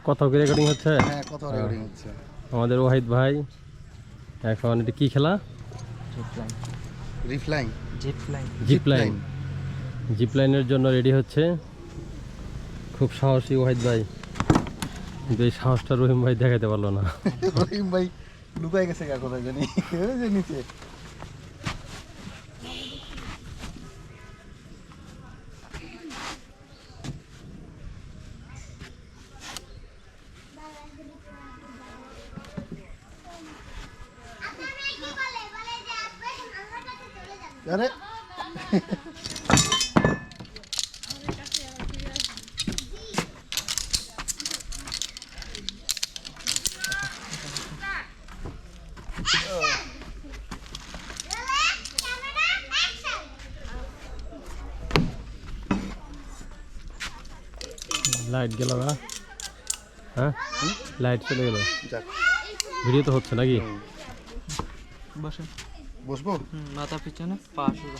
কথা কি রেকর্ডিং হচ্ছে? হ্যাঁ, কথা রেকর্ডিং হচ্ছে। আমাদের ওয়াহিদ ভাই এখন এটা কি খেলা? রিফ্লাইং, জিপ লাইন। জিপ লাইনের জন্য রেডি হচ্ছে। খুব সাহসী ওয়াহিদ ভাই, কিন্তু এই সাহসটা রহিম ভাই দেখাতে পারলো না। রহিম ভাই লুকাই গেছে কার কথা জানি, ওই যে নিচে। আরে লাইট গেল না? হ্যাঁ, লাইট চলে গেল। যাক, ভিডিও তো হচ্ছে নাকি? বসবো মাথা পিছনে পা সোজা।